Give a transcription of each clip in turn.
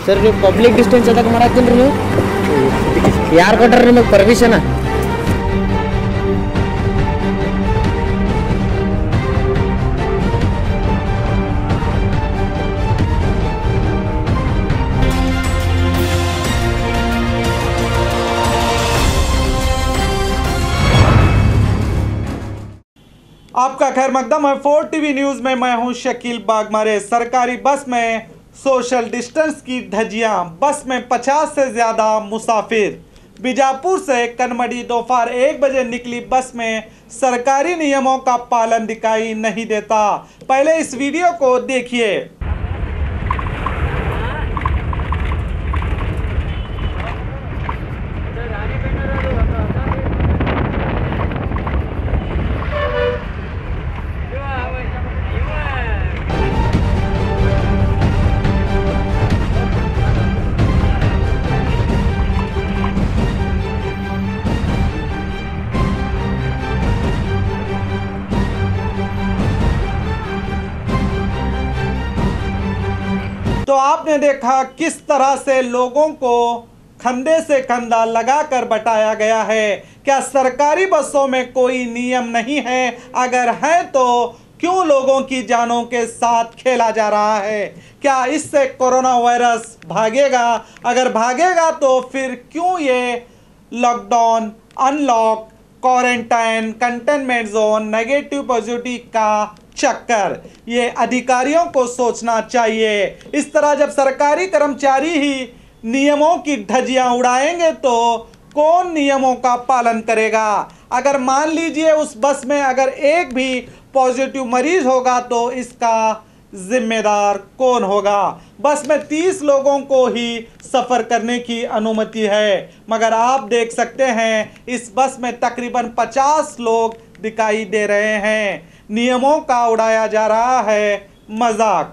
Sir ನೀವು public distance ಅದಕ್ಕೆ ಮಾಡಾಕ್ತಿಲ್ರಿ ನೀವು ಯಾರು ಕೊಟ್ಟಾರ ನಿಮಗೆ ಪರ್ಮಿಷನ್? आपका खैर मकदम है 4 टीवी न्यूज में। मैं हूं शकील बागमारे। सरकारी बस में सोशल डिस्टेंस की धज्जियां, बस में 50 से ज्यादा मुसाफिर। बीजापुर से कनमड़ी दोपहर 1 बजे निकली बस में सरकारी नियमों का पालन दिखाई नहीं देता। पहले इस वीडियो को देखिए। तो आपने देखा किस तरह से लोगों को कंधे से कंधा लगाकर बटाया गया है। क्या सरकारी बसों में कोई नियम नहीं है? अगर है तो क्यों लोगों की जानों के साथ खेला जा रहा है? क्या इससे कोरोना वायरस भागेगा? अगर भागेगा तो फिर क्यों ये lockdown, unlock, quarantine, containment zone, negative positive का चक्कर? ये अधिकारियों को सोचना चाहिए। इस तरह जब सरकारी कर्मचारी ही नियमों की धज्जियां उड़ाएंगे तो कौन नियमों का पालन करेगा? अगर मान लीजिए उस बस में अगर एक भी पॉजिटिव मरीज होगा तो इसका जिम्मेदार कौन होगा? बस में 30 लोगों को ही सफ़र करने की अनुमति है, मगर आप देख सकते हैं इस बस में तकरीबन 50 लोग दिखाई दे रहे हैं। नियमों का उड़ाया जा रहा है मजाक।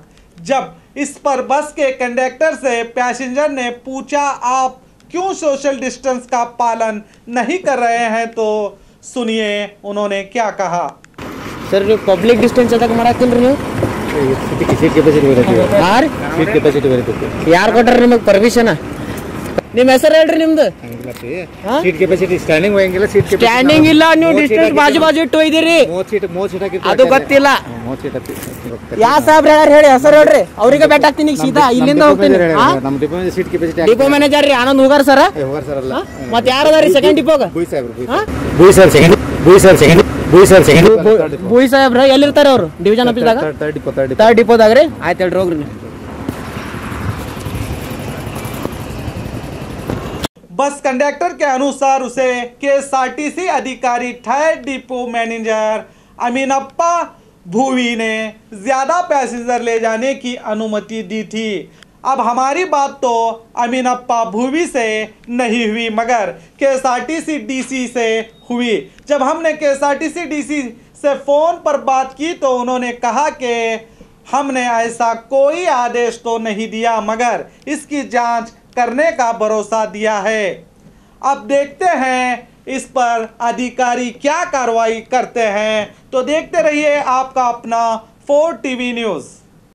जब इस पर बस के कंडक्टर से पैसेंजर ने पूछा आप क्यों सोशल डिस्टेंस का पालन नहीं कर रहे हैं, तो सुनिए उन्होंने क्या कहा। ಸರ್ ನೀವು ಪಬ್ಲಿಕ್ ಡಿಸ್ಟೆನ್ಸ್ ಅದಕ್ಕೆ ಮಾಡಾಕ್ತಿಲ್ರಿ ನೀವು ಸೀಟ್ ಕೆಪಾಸಿಟಿ ಬರುತ್ತೆ ಸೀಟ್ ಕೆಪಾಸಿಟಿ ಬರುತ್ತೆ ಯಾರು ಕೊಟ್ಟಾರ ನಿಮಗೆ ಪರ್ಮಿಷನ್? ನಿಮ್ಮ ಹೆಸರು ಹೇಳ್ರಿ ನಿಮ್ದು? ಸೀಟ್ ಕೆಪಾಸಿಟಿ ಸ್ಟ್ಯಾಂಡಿಂಗ್ ಹೋಗಂಗಿಲ್ಲ. ಸೀಟ್ ಸ್ಟ್ಯಾಂಡಿಂಗ್ ಇಲ್ಲ, ನೀವು ಡಿಸ್ಟೆನ್ಸ್ ಬಾಜು ಬಾಜು ಇಟ್ಟು ಒಯ್ದಿರಿ. 30 ಸೀಟ್ ಹಾಕಿರ್ತಾರೆ, ಅದು ಗೊತ್ತಿಲ್ಲ. 30 ಸೀಟ್ ಯಾವ ಸಾಬ್ರ ಹೇಳಿ ಹೆಸರು ಹೇಳ್ರಿ, ಅವ್ರಿಗೆ ಬೆಟ್ ಹಾಕ್ತೀನಿ ಸೀದಾ ಇಲ್ಲಿಂದ ಹೋಗ್ತೀನಿ. ನಮ್ಮ depot seat capacity depot manager ರೀ ಆನಂದ್ ಹೋಗಾರ ಸರ್. ಹೋಗಾರ ಸರ್ ಅಲ್ಲ, ಮತ್ತೆ ಯಾರು ಅದಾರಿ ಸೆಕೆಂಡ್ ಡಿಪೋಗ? ಬುಯ್ ಸರ್ ಸೆಕೆಂಡ್ ಬುಯ್ ಸಾಹೇಬ್ರ ಎಲ್ಲಿರ್ತಾರೆ ಅವರು? ಡಿವಿಷನ್ ಆಫೀಸ್ದಾಗ ಥರ್ಡ್ ಡಿಪೋದಾಗ ರೀ. ಆಯ್ತು ಹೇಳ್ರಿ ಹೋಗ್ರಿ. बस कंडक्टर के अनुसार उसे केएसआरटीसी अधिकारी थर्ड डिपो मैनेजर अमीनप्पा भूवी ने ज्यादा पैसेंजर ले जाने की अनुमति दी थी। अब हमारी बात तो अमीनप्पा भूवी से नहीं हुई मगर केएसआरटीसी डीसी से हुई। जब हमने केएसआरटीसी डीसी से फ़ोन पर बात की तो उन्होंने कहा कि हमने ऐसा कोई आदेश तो नहीं दिया मगर इसकी जांच करने का भरोसा दिया है। अब देखते हैं इस पर अधिकारी क्या कार्रवाई करते हैं। तो देखते रहिए आपका अपना 4 टीवी न्यूज़।